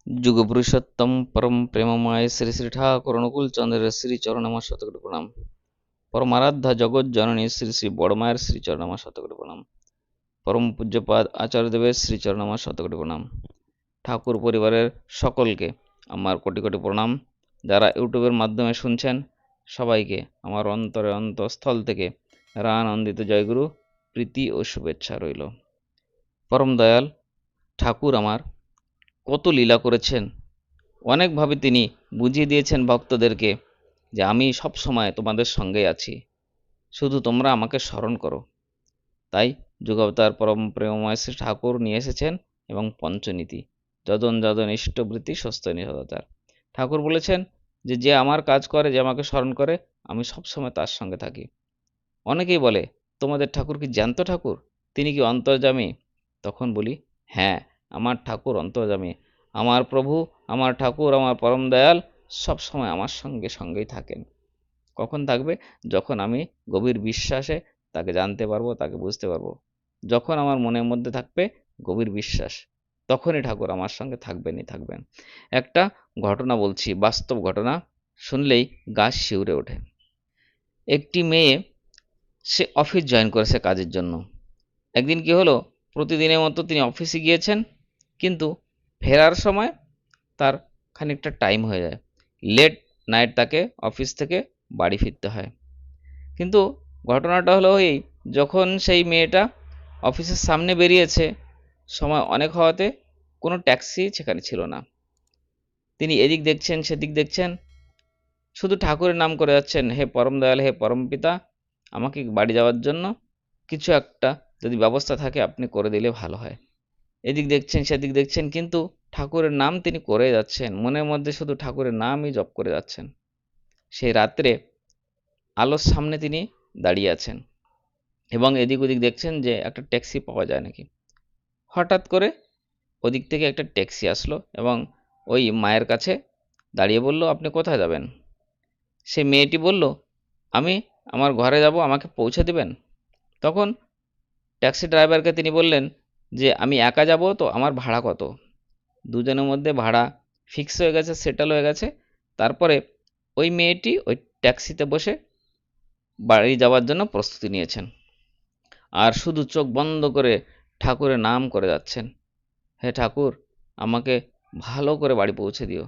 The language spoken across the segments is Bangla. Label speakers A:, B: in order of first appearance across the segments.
A: যুগপুরুষোত্তম পরম প্রেমময় শ্রী শ্রী ঠাকুর অনুকূল চন্দ্রের শ্রী চরণ আমার শতকোটি প্রণাম। পরমারাধ্যা জগৎ জননী শ্রী শ্রী বড়মায়ের শ্রীচরণ আমার শতকোটি প্রণাম। পরম পূজ্যপাদ আচার্যদেবের শ্রীচরণ আমার শতকোটি প্রণাম। ঠাকুর পরিবারের সকলকে আমার কোটি কোটি প্রণাম। যারা ইউটিউবের মাধ্যমে শুনছেন সবাইকে আমার অন্তরে অন্তঃস্থল থেকে রানন্দিত জয়গুরু প্রীতি ও শুভেচ্ছা রইল। পরম দয়াল ঠাকুর আমার কত লীলা করেছেন, অনেকভাবে তিনি বুঝিয়ে দিয়েছেন ভক্তদেরকে যে আমি সব সময় তোমাদের সঙ্গে আছি, শুধু তোমরা আমাকে স্মরণ করো। তাই যুগাবতার পরম প্রেমময় শ্রী ঠাকুর নিয়ে এসেছেন এবং পঞ্চনীতি যজন যজন ইষ্টবৃত্তি স্বস্তি সদাচার। ঠাকুর বলেছেন যে যে আমার কাজ করে, যে আমাকে স্মরণ করে, আমি সবসময় তার সঙ্গে থাকি। অনেকেই বলে তোমাদের ঠাকুর কি জ্যান্ত ঠাকুর, তিনি কি অন্তর্যামী? তখন বলি হ্যাঁ, আমার ঠাকুর অন্তর্যামী। আমার প্রভু, আমার ঠাকুর, আমার পরম দয়াল সব সময় আমার সঙ্গে সঙ্গেই থাকেন। কখন থাকবে? যখন আমি গভীর বিশ্বাসে তাকে জানতে পারবো, তাকে বুঝতে পারবো। যখন আমার মনের মধ্যে থাকবে গভীর বিশ্বাস, তখনই ঠাকুর আমার সঙ্গে থাকবেনই থাকবেন। একটা ঘটনা বলছি, বাস্তব ঘটনা, শুনলেই গা শিউরে ওঠে। একটি মেয়ে, সে অফিস জয়েন করেছে কাজের জন্য। একদিন কি হলো, প্রতিদিনের মতো তিনি অফিসে গিয়েছেন, কিন্তু ফেরার সময় তার খানিকটা টাইম হয়ে যায়। লেট নাইট তাকে অফিস থেকে বাড়ি ফিরতে হয়। কিন্তু ঘটনাটা হলো এই, যখন সেই মেয়েটা অফিসের সামনে বেরিয়েছে, সময় অনেক হওয়াতে কোনো ট্যাক্সি সেখানে ছিল না। তিনি এদিক দেখছেন সেদিক দেখছেন, শুধু ঠাকুরের নাম করে যাচ্ছেন, হে পরম দয়াল, হে পরম পিতা, আমাকে বাড়ি যাওয়ার জন্য কিছু একটা যদি ব্যবস্থা থাকে আপনি করে দিলে ভালো হয়। এদিক দেখছেন সেদিক দেখছেন, কিন্তু ঠাকুরের নাম তিনি করে যাচ্ছেন, মনের মধ্যে শুধু ঠাকুরের নামই জপ করে যাচ্ছেন। সেই রাত্রে আলোর সামনে তিনি দাঁড়িয়ে আছেন এবং এদিক ওদিক দেখছেন যে একটা ট্যাক্সি পাওয়া যায় নাকি। হঠাৎ করে ওদিক থেকে একটা ট্যাক্সি আসলো এবং ওই মায়ের কাছে দাঁড়িয়ে বলল, আপনি কোথায় যাবেন? সে মেয়েটি বলল, আমি আমার ঘরে যাব, আমাকে পৌঁছে দেবেন? তখন ট্যাক্সি ড্রাইভারকে তিনি বললেন যে আমি একা যাব, তো আমার ভাড়া কত? দুজনের মধ্যে ভাড়া ফিক্স হয়ে গেছে, সেটেল হয়ে গেছে। তারপরে ওই মেয়েটি ওই ট্যাক্সিতে বসে বাড়ি যাওয়ার জন্য প্রস্তুতি নিয়েছেন, আর শুধু চোখ বন্ধ করে ঠাকুরের নাম করে যাচ্ছেন, হে ঠাকুর, আমাকে ভালো করে বাড়ি পৌঁছে দিও।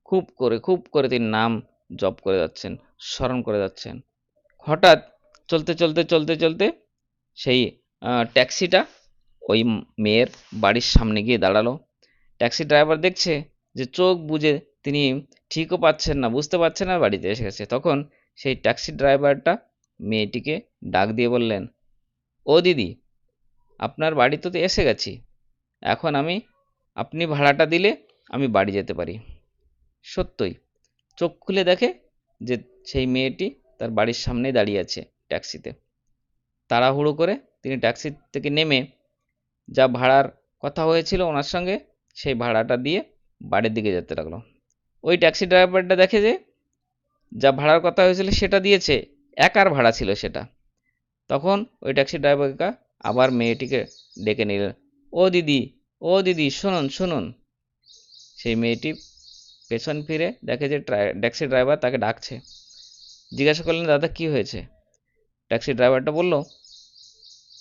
A: খুব করে তিনি নাম জপ করে যাচ্ছেন, স্মরণ করে যাচ্ছেন। হঠাৎ চলতে চলতে চলতে চলতে সেই ট্যাক্সিটা ওই মেয়ের বাড়ির সামনে গিয়ে দাঁড়ালো। ট্যাক্সি ড্রাইভার দেখছে যে চোখ বুজে তিনি ঠিকও পাচ্ছেন না, বুঝতে পারছেন না বাড়িতে এসে গেছে। তখন সেই ট্যাক্সি ড্রাইভারটা মেয়েটিকে ডাক দিয়ে বললেন, ও দিদি, আপনার বাড়িতে তো এসে গেছি, এখন আপনি ভাড়াটা দিলে আমি বাড়ি যেতে পারি। সত্যই চোখ খুলে দেখে যে সেই মেয়েটি তার বাড়ির সামনেই দাঁড়িয়ে আছে ট্যাক্সিতে। তাড়াহুড়ো করে তিনি ট্যাক্সি থেকে নেমে যা ভাড়ার কথা হয়েছিল ওনার সঙ্গে, সেই ভাড়াটা দিয়ে বাড়ির দিকে যেতে লাগলো। ওই ট্যাক্সি ড্রাইভারটা দেখে যে যা ভাড়ার কথা হয়েছিল সেটা দিয়েছে, একার ভাড়া ছিল সেটা। তখন ওই ট্যাক্সি ড্রাইভারটা আবার মেয়েটিকে ডেকে নিলেন, ও দিদি, ও দিদি, শুনুন শুনুন। সেই মেয়েটি পেছন ফিরে দেখে যে ট্যাক্সি ড্রাইভার তাকে ডাকছে। জিজ্ঞাসা করলেন, দাদা কি হয়েছে? ট্যাক্সি ড্রাইভারটা বলল,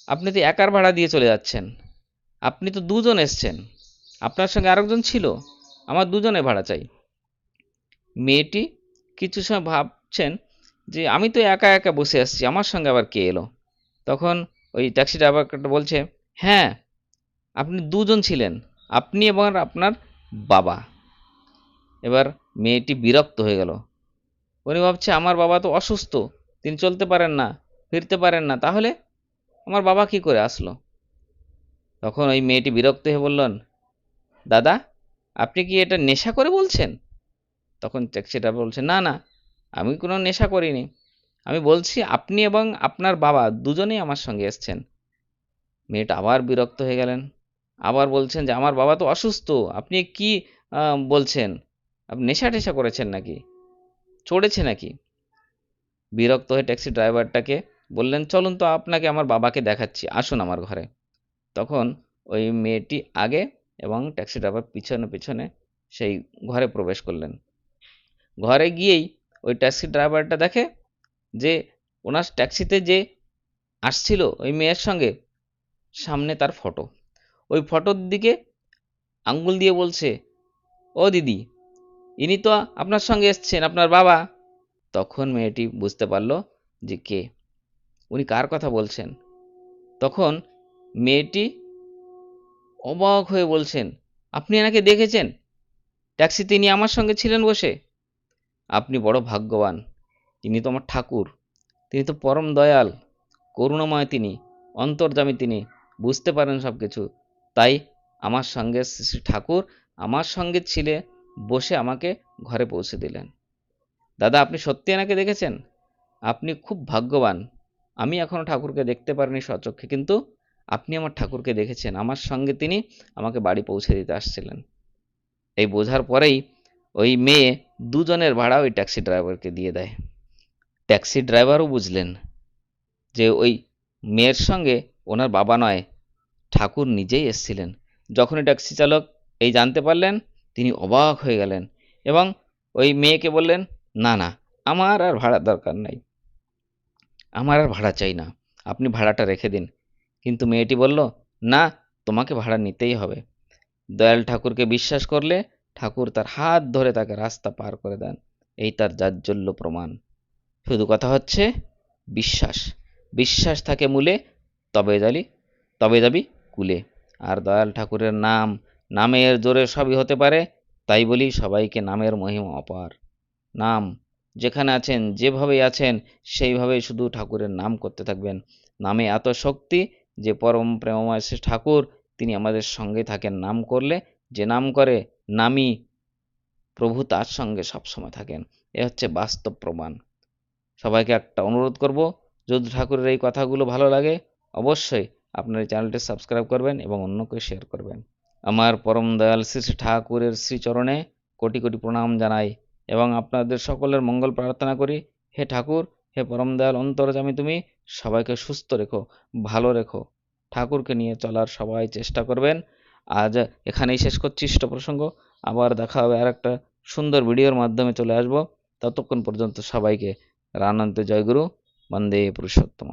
A: আপনি তো একার ভাড়া দিয়ে চলে যাচ্ছেন, আপনি তো দুজন এসছেন, আপনার সঙ্গে আরেকজন ছিল, আমার দুজনে ভাড়া চাই। মেয়েটি কিছু সময় ভাবছেন যে আমি তো একা একা বসে আসছি, আমার সঙ্গে আবার কে এলো। তখন ওই ট্যাক্সি ড্রাইভারটা বলছে, হ্যাঁ, আপনি দুজন ছিলেন, আপনি এবং আপনার বাবা। এবার মেয়েটি বিরক্ত হয়ে গেল। উনি ভাবছে আমার বাবা তো অসুস্থ, তিনি চলতে পারেন না, ফিরতে পারেন না, তাহলে আমার বাবা কি করে আসলো? তখন ওই মেয়েটি বিরক্ত হয়ে বললেন, দাদা, আপনি কি এটা নেশা করে বলছেন? তখন ট্যাক্সি ড্রাইভার বলছে, না না, আমি কোনো নেশা করিনি, আমি বলছি আপনি এবং আপনার বাবা দুজনেই আমার সঙ্গে এসছেন। মেয়েটা আবার বিরক্ত হয়ে গেলেন, আবার বলছেন যে আমার বাবা তো অসুস্থ, আপনি কি বলছেন? আপনি নেশা টেশা করেছেন নাকি, চড়েছে নাকি? বিরক্ত হয়ে ট্যাক্সি ড্রাইভারটাকে বললেন, চলুন তো আপনাকে আমার বাবাকে দেখাচ্ছি, আসুন আমার ঘরে। তখন ওই মেয়েটি আগে এবং ট্যাক্সি ড্রাইভার পিছনে পিছনে সেই ঘরে প্রবেশ করলেন। ঘরে গিয়েই ওই ট্যাক্সি ড্রাইভারটা দেখে যে ওনার ট্যাক্সিতে যে আসছিল ওই মেয়ের সঙ্গে, সামনে তার ফটো। ওই ফটোর দিকে আঙ্গুল দিয়ে বলছে, ও দিদি, ইনি তো আপনার সঙ্গে এসছেন, আপনার বাবা। তখন মেয়েটি বুঝতে পারল যে কে, উনি কার কথা বলছেন। তখন মেয়েটি অবাক হয়ে বলছেন, আপনি এনাকে দেখেছেন? ট্যাক্সিতে ইনি আমার সঙ্গে ছিলেন বসে। আপনি বড় ভাগ্যবান, ইনি তো আমার ঠাকুর, তিনি তো পরম দয়াল, করুণাময়, তিনি অন্তর্যামী, তিনি বুঝতে পারেন সব কিছু। তাই আমার সঙ্গে শ্রী শ্রী ঠাকুর আমার সঙ্গে ছিলে বসে আমাকে ঘরে পৌঁছে দিলেন। দাদা, আপনি সত্যি এনাকে দেখেছেন? আপনি খুব ভাগ্যবান। আমি এখনো ঠাকুরকে দেখতে পারিনি স্বচক্ষে, কিন্তু আপনি আমার ঠাকুরকে দেখেছেন, আমার সঙ্গে তিনি আমাকে বাড়ি পৌঁছে দিতে আসছিলেন। এই বোঝার পরেই ওই মেয়ে দুজনের ভাড়া ওই ট্যাক্সি ড্রাইভারকে দিয়ে দেয়। ট্যাক্সি ড্রাইভারও বুঝলেন যে ওই মেয়ের সঙ্গে ওনার বাবা নয়, ঠাকুর নিজেই এসছিলেন। যখনই ট্যাক্সি চালক এই জানতে পারলেন, তিনি অবাক হয়ে গেলেন এবং ওই মেয়েকে বললেন, না না, আমার আর ভাড়া দরকার নাই, আমার আর ভাড়া চাই না, আপনি ভাড়াটা রেখে দিন। কিন্তু মেয়েটি বলল, না, তোমাকে ভাড়া নিতেই হবে। দয়াল ঠাকুরকে বিশ্বাস করলে ঠাকুর তার হাত ধরে তাকে রাস্তা পার করে দেন। এই তার জাজ্জল্য প্রমাণ। শুধু কথা হচ্ছে বিশ্বাস। বিশ্বাস থাকে মূলে, তবে তবে যাবি কুলে। আর দয়াল ঠাকুরের নাম, নামের জোরে সবই হতে পারে। তাই বলি সবাইকে নামের মহিমা অপার। নাম যেখানে আছেন, যেভাবেই আছেন, সেইভাবেই শুধু ঠাকুরের নাম করতে থাকবেন। নামে এত শক্তি যে পরম প্রেমময় শ্রী ঠাকুর তিনি আমাদের সঙ্গে থাকেন। নাম করলে যে নাম করে, নামই প্রভু তার সঙ্গে সবসময় থাকেন। এ হচ্ছে বাস্তব প্রমাণ। সবাইকে একটা অনুরোধ করব, যদি ঠাকুরের এই কথাগুলো ভালো লাগে অবশ্যই আপনার এই চ্যানেলটি সাবস্ক্রাইব করবেন এবং অন্যকে শেয়ার করবেন। আমার পরম দয়াল শ্রী শ্রী ঠাকুরের শ্রীচরণে কোটি কোটি প্রণাম জানাই এবং আপনাদের সকলের মঙ্গল প্রার্থনা করি। হে ঠাকুর, হে পরম দয়াল অন্তর্যামী, তুমি সবাইকে সুস্থ রেখো, ভালো রেখো। ঠাকুরকে নিয়ে চলার সবাই চেষ্টা করবেন। আজ এখানেই শেষ করছি ইষ্ট প্রসঙ্গ। আবার দেখা হবে আর একটা সুন্দর ভিডিওর মাধ্যমে চলে আসব। ততক্ষণ পর্যন্ত সবাইকে রানন্তে জয়গুরু, বন্দে পুরুষোত্তম।